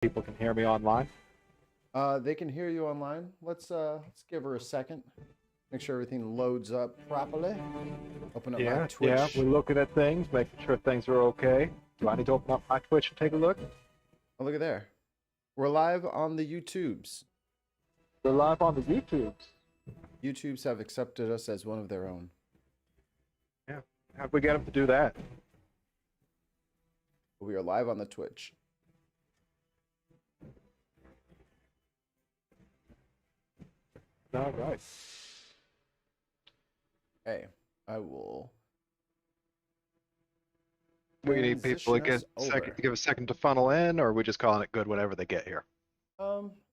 People can hear me online. They can hear you online. Let's give her a second. Make sure everything loads up properly. Open up my Yeah, we're Twitch. looking at things, making sure things are okay. Do I need to open up my Twitch and take a look? Oh, look at there. We're live on the YouTubes. We're live on the YouTubes. YouTubes have accepted us as one of their own. Yeah, how'd we get them to do that? We are live on the Twitch. All right. Hey, I will. We need people to Transition us over. give a second to funnel in, or are we just calling it good whenever they get here?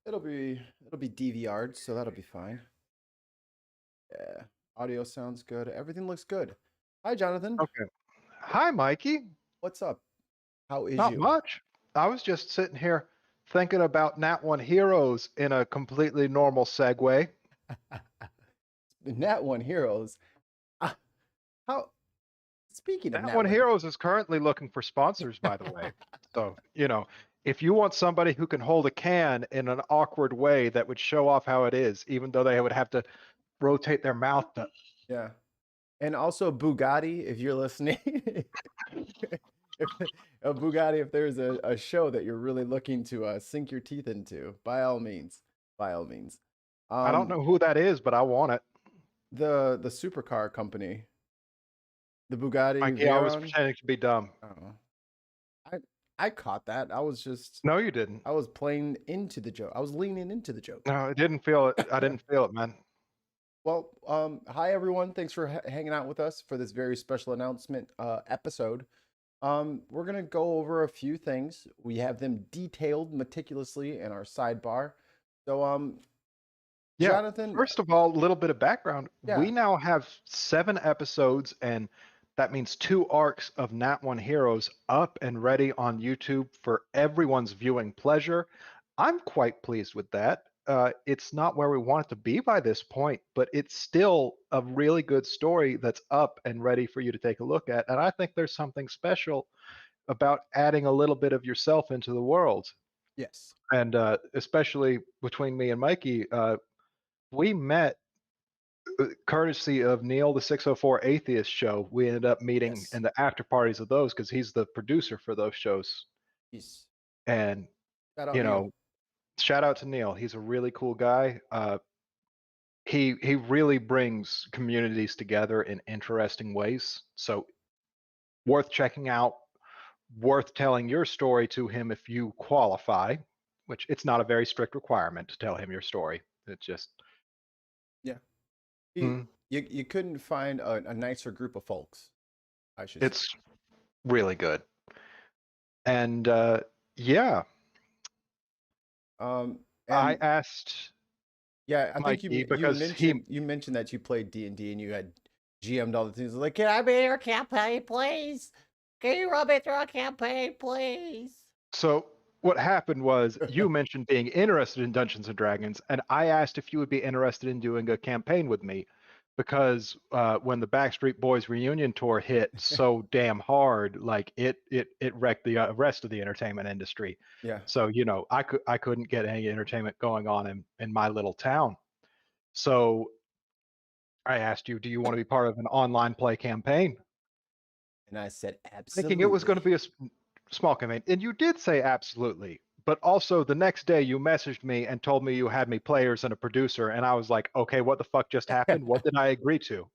It'll be DVR'd, so that'll be fine. Yeah, audio sounds good. Everything looks good. Hi, Jonathan. Okay. Hi, Mikey. What's up? How is Not you? much. I was just sitting here thinking about Nat 1 Heroes in a completely normal segue. The Nat One Heroes. Ah, how? Speaking of Nat Nat 1 One, Heroes is currently looking for sponsors, by the way. So, if you want somebody who can hold a can in an awkward way that would show off how it is, even though they would have to rotate their mouth to. yeah, and also Bugatti, if you're listening, if, Bugatti, if there's a show that you're really looking to sink your teeth into, by all means, by all means. I don't know who that is, but I want it. The supercar company, the Bugatti Mikey, I was Veyron. pretending to be dumb. Oh, I I caught that. No, you didn't. I was playing into the joke. I was leaning into the joke. No, I didn't feel it. I didn't feel it, man. Well, hi everyone. Thanks for hanging out with us for this very special announcement episode. We're gonna go over a few things. We have them detailed meticulously in our sidebar. So, Yeah. Jonathan, First of all, a little bit of background. yeah, We now have 7 episodes, and that means 2 arcs of Nat 1 Heroes up and ready on YouTube for everyone's viewing pleasure. I'm quite pleased with that. It's not where we want it to be by this point, but it's still a really good story that's up and ready for you to take a look at. And I think there's something special about adding a little bit of yourself into the world. yes, And especially between me and Mikey, we met courtesy of Neil, the 604 Atheist show. We ended up meeting yes, in the after parties of those because he's the producer for those shows. peace. And, Shout out you Neil. know, shout out to Neil. He's a really cool guy. He really brings communities together in interesting ways. So worth checking out, worth telling your story to him if you qualify, which it's not a very strict requirement to tell him your story. It's just Yeah, you mm, you couldn't find a nicer group of folks, I should say. it's really good. And yeah, Um, I and asked yeah, I think Mikey because he you mentioned that you played D&D and you had GM'd all the things. Like, can I be in your campaign, please? Can you run me through a campaign, please? so what happened was you mentioned being interested in Dungeons and Dragons, and I asked if you would be interested in doing a campaign with me because when the Backstreet Boys reunion tour hit so damn hard, like it wrecked the rest of the entertainment industry. Yeah. So I couldn't get any entertainment going on in my little town. So I asked you, do you want to be part of an online play campaign? And I said, Thinking it was going to absolutely. be a small campaign. And you did say absolutely. But also the next day you messaged me and told me you had me players and a producer. And I was like, okay, what the fuck just happened? What did I agree to?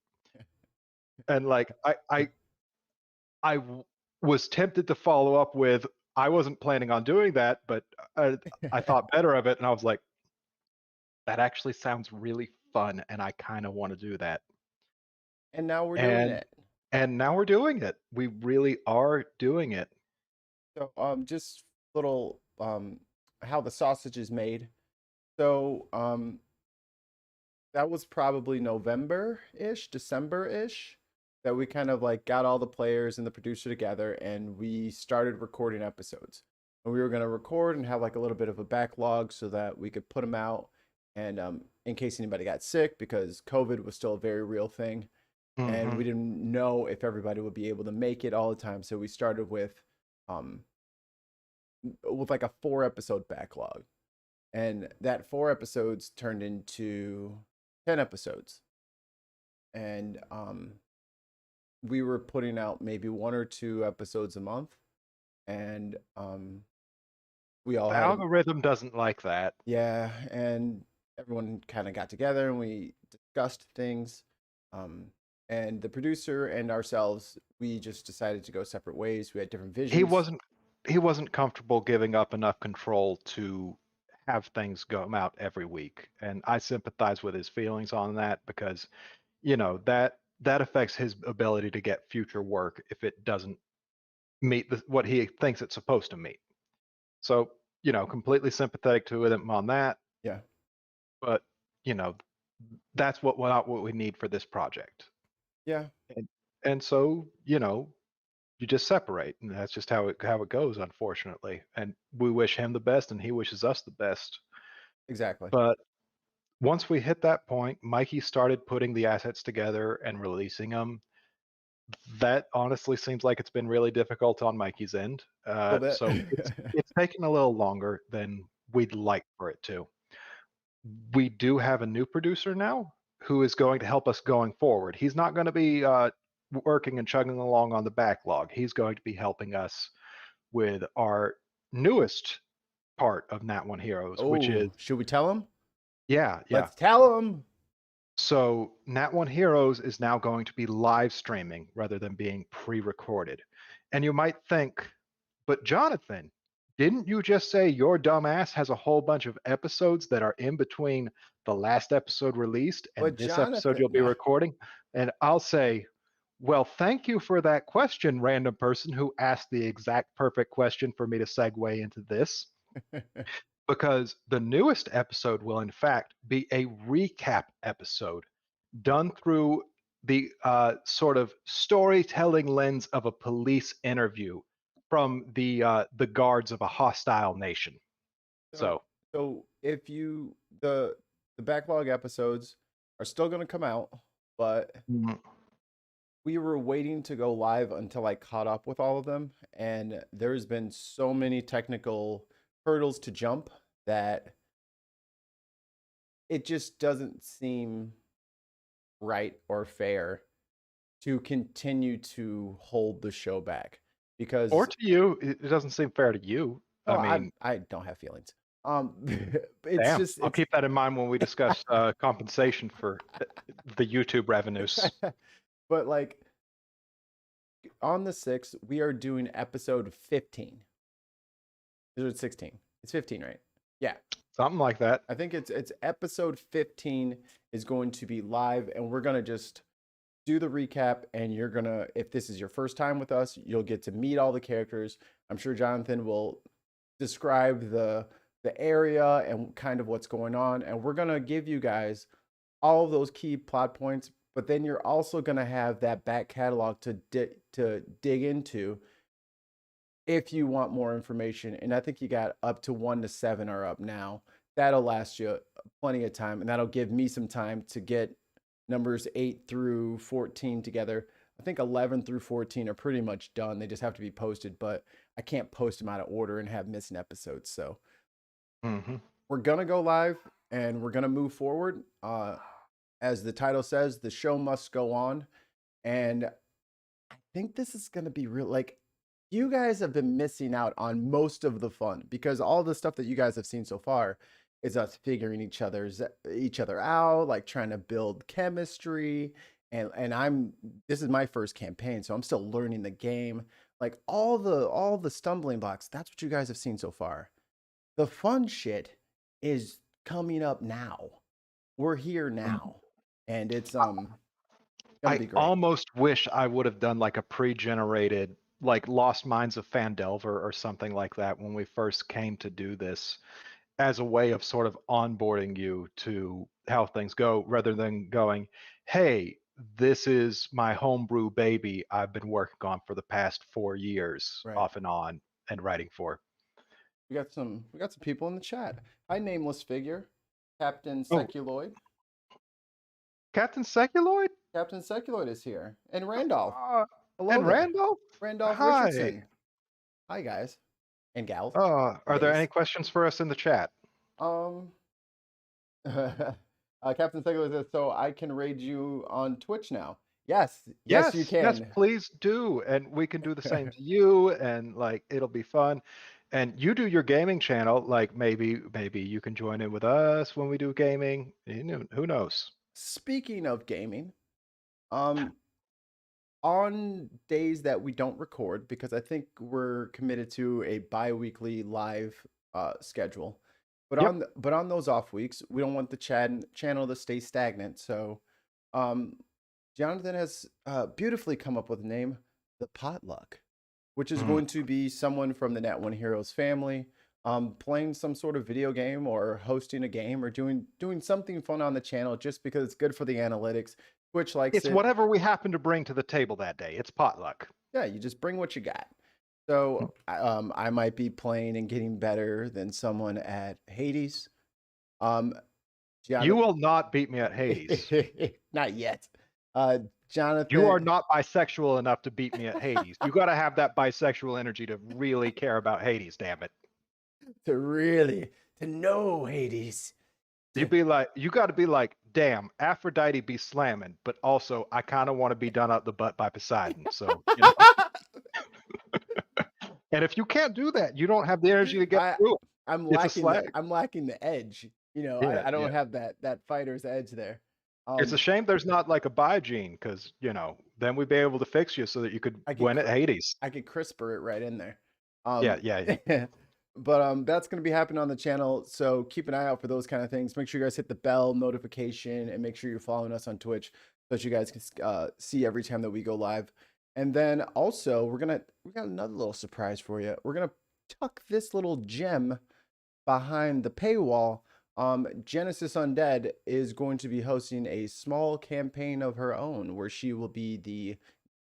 And like, was tempted to follow up with, I wasn't planning on doing that, but I thought better of it. And I was like, that actually sounds really fun. And I kind of want to do that. And now we're doing And it. and now we're doing it. We really are doing it. So, just little how the sausage is made. So, that was probably November-ish, December-ish, that we kind of like got all the players and the producer together and we started recording episodes. And we were going to record and have like a little bit of a backlog so that we could put them out and in case anybody got sick because COVID was still a very real thing and Hmm. we didn't know if everybody would be able to make it all the time. So we started with um with like a 4 episode backlog. And that 4 episodes turned into 10 episodes. And we were putting out maybe 1 or 2 episodes a month. And we all The had a, algorithm doesn't like that. yeah, and everyone kind of got together and we discussed things. Um, and the producer and ourselves, we just decided to go separate ways. We had different He visions. wasn't he wasn't comfortable giving up enough control to have things go out every week. And I sympathize with his feelings on that because, that affects his ability to get future work if it doesn't meet what he thinks it's supposed to meet. So, completely sympathetic to him on that, Yeah, but you know, that's what we need for this project. yeah, And so, you just separate, and that's just how it goes, unfortunately. And we wish him the best, and he wishes us the best. exactly. But once we hit that point, Mikey started putting the assets together and releasing them. That honestly seems like it's been really difficult on Mikey's end. A little So it's bit. it's taken a little longer than we'd like for it to. We do have a new producer now who is going to help us going forward. He's not going to be working and chugging along on the backlog. He's going to be helping us with our newest part of Nat One Heroes, which is, Oh, should we tell him? yeah, yeah. Let's tell him. So Nat One Heroes is now going to be live streaming rather than being pre-recorded. And you might think, but Jonathan, didn't you just say your dumbass has a whole bunch of episodes that are in between the last episode released and But this episode Jonathan, you'll be recording? And I'll say, well, thank you for that question, random person who asked the exact perfect question for me to segue into this, because the newest episode will, in fact, be a recap episode done through the sort of storytelling lens of a police interview from the guards of a hostile nation. so So, so if you the backlog episodes are still going to come out, but mm, we were waiting to go live until I caught up with all of them, and there's been so many technical hurdles to jump that it just doesn't seem right or fair to continue to hold the show back or because to you, it doesn't seem fair to you. oh, I I mean, I don't have feelings. It's damn, just I'll it's keep that in mind when we discuss compensation for the YouTube revenues. but like on the 6th, we are doing episode 15. Is it 16? It's 15, right? Yeah. Something like that. I think it's episode 15 is going to be live, and we're gonna just do the recap, and you're gonna, if this is your first time with us, you'll get to meet all the characters. I'm sure Jonathan will describe the area and kind of what's going on, and we're gonna give you guys all of those key plot points. But then you're also gonna have that back catalog to dig into if you want more information. And I think you got up to 1 to 7 are up now. That'll last you plenty of time, and that'll give me some time to get numbers 8 through 14 together. I think 11 through 14 are pretty much done. They just have to be posted, but I can't post them out of order and have missing episodes. So Hmm. we're gonna go live and we're gonna move forward. As the title says, the show must go on, and I think this is gonna be real. Like, you guys have been missing out on most of the fun because all the stuff that you guys have seen so far is us figuring each other out, like trying to build chemistry. And this is my first campaign, so I'm still learning the game. Like all the stumbling blocks, that's what you guys have seen so far. The fun shit is coming up now. We're here now. And it's gonna I be great. almost wish I would have done like a pre-generated, like Lost Mines of Fandelver or something like that when we first came to do this, as a way of sort of onboarding you to how things go rather than going, hey, this is my homebrew baby I've been working on for the past 4 years Right. off and on and writing for. We got some people in the chat. Hi, nameless figure. Captain Oh, Seculoid. Captain Seculoid? Captain Seculoid is here. And Randolph. Uh, Hello and there. Randolph? Randolph Hi. Richardson. Hi guys. and gals. Are there any Days. questions for us in the chat? Um, Captain Segler says, so I can raid you on Twitch now. Yes, yes, you Yes, can. please do. And we can do the same to you, and like it'll be fun. And you do your gaming channel, like maybe you can join in with us when we do gaming. Who knows? Speaking of gaming, um, on days that we don't record, because I think we're committed to a bi-weekly live schedule. But Yep. on those off weeks, we don't want the channel to stay stagnant. So um Jonathan has beautifully come up with a name, the Potluck, which is Mm. going to be someone from the Nat One Heroes family playing some sort of video game or hosting a game or doing something fun on the channel just because it's good for the analytics. Twitch likes It's it. whatever we happen to bring to the table that day. It's potluck. Yeah, you just bring what you got. So I might be playing and getting better than someone at Hades. Um, You Jonathan, will not beat me at Hades. not yet. Uh, You are Jonathan, not bisexual enough to beat me at Hades. You got to have that bisexual energy to really care about Hades, damn it. to know Hades. You got to be like, damn, Aphrodite be slamming, but also I kind of want to be done out the butt by Poseidon. So, and if you can't do that, you don't have the energy to get I through it. It's a slag. I'm lacking the edge. Yeah, I yeah. don't have that fighter's edge there. It's a shame there's not like a bi gene, because then we'd be able to fix you so that you could I could win at Hades. I could CRISPR it right in there. Yeah, yeah. But that's going to be happening on the channel, so keep an eye out for those kind of things. Make sure you guys hit the bell notification and make sure you're following us on Twitch so that you guys can see every time that we go live. And then also we got another little surprise for you. We're gonna tuck this little gem behind the paywall. Genesis Undead is going to be hosting a small campaign of her own where she will be the,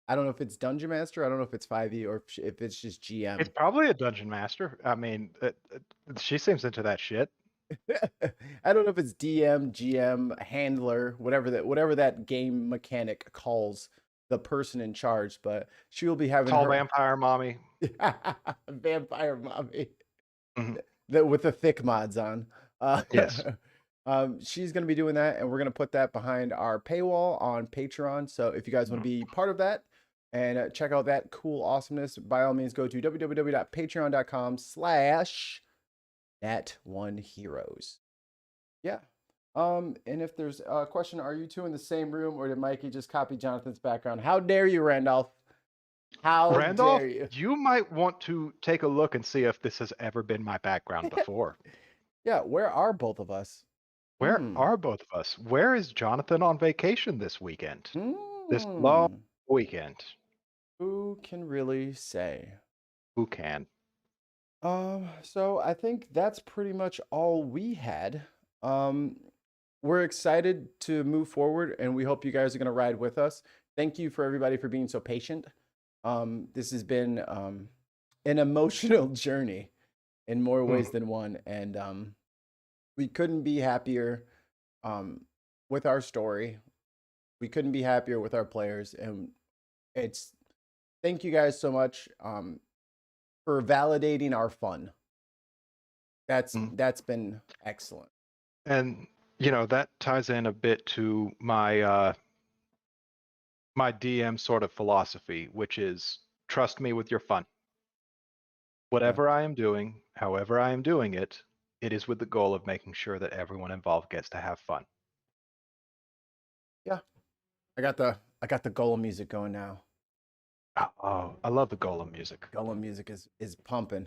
I don't know if it's Dungeon Master, I don't know if it's 5e or if it's just GM. It's probably a dungeon master. I mean, she seems into that shit. I don't know if it's DM, GM, handler, whatever that game mechanic calls the person in charge, but she will be having Tall her vampire mommy. vampire mommy Mhm. with the thick mods on. Yes. She's going to be doing that, and we're going to put that behind our paywall on Patreon. So if you guys want to be part of that and check out that cool awesomeness, by all means, go to www.patreon.com/Nat1Heroes. Yeah. And if there's a question, are you two in the same room, or did Mikey just copy Jonathan's background? How dare you, Randolph? How Randolph, dare you? you might want to take a look and see if this has ever been my background before. Yeah, where are both of us? Where are both of us? Where is Jonathan on vacation this weekend? This long weekend. Who can really say? Who can? So I think that's pretty much all we had. We're excited to move forward, and we hope you guys are going to ride with us. Thank you for everybody for being so patient. This has been an emotional journey in more ways than one, and we couldn't be happier with our story. We couldn't be happier with our players, and thank you guys so much for validating our fun. That's been excellent. And that ties in a bit to my my DM sort of philosophy, which is trust me with your fun. Whatever I am doing, however I am doing it, it is with the goal of making sure that everyone involved gets to have fun. Yeah. I got the Golem music going now. Oh, I love the Golem music. Golem music is pumping.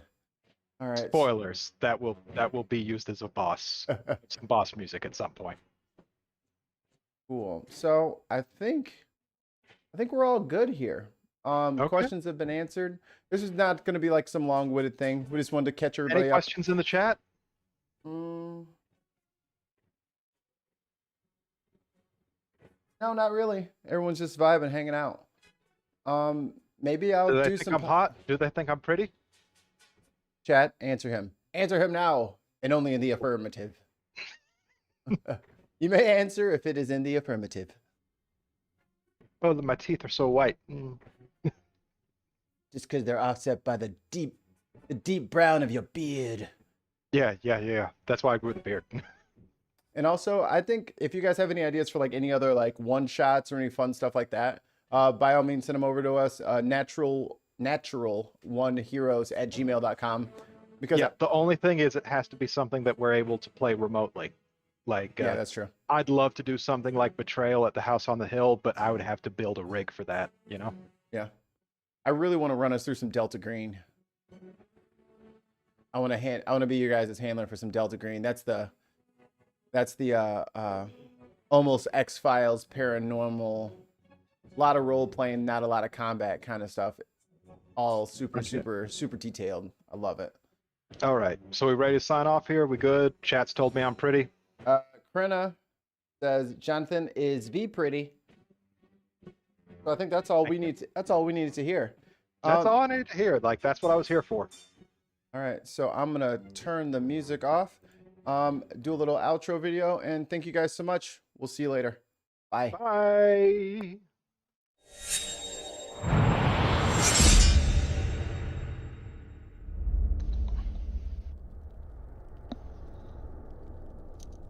All right. Spoilers. That will be used as a boss. Some boss music at some point. Cool. So I think we're all good here. Okay. Questions have been answered. This is not going to be like some long-winded thing. We just wanted to catch everybody Any up. questions in the chat? No, not really. Everyone's just vibing, hanging out. Maybe I'll Do they do think some I'm hot? Do they think I'm pretty? Chat, answer him. Answer him now, and only in the affirmative. You may answer if it is in the affirmative. Oh, my teeth are so white. Just because they're offset by the deep The deep brown of your beard. Yeah. That's why I grew the beard. And also, I think if you guys have any ideas for like any other like one shots or any fun stuff like that, by all means send them over to us. Natural1heroes@gmail.com. Because Yeah, the only thing is it has to be something that we're able to play remotely. Like, yeah, that's true. I'd love to do something like Betrayal at the House on the Hill, but I would have to build a rig for that, you know? Yeah. I really want to run us through some Delta Green. I want to be your guys' handler for some Delta Green. That's the almost X-Files paranormal, a lot of role playing, not a lot of combat kind of stuff. All super detailed. I love it. All right, so we ready to sign off here? We good? Chat's told me I'm pretty. Krenna says Jonathan is V pretty. So I think that's all we need. That's all we needed to hear. That's all I needed to hear. Like, that's what I was here for. All right, so I'm gonna turn the music off, do a little outro video, and thank you guys so much. We'll see you later. Bye. Bye.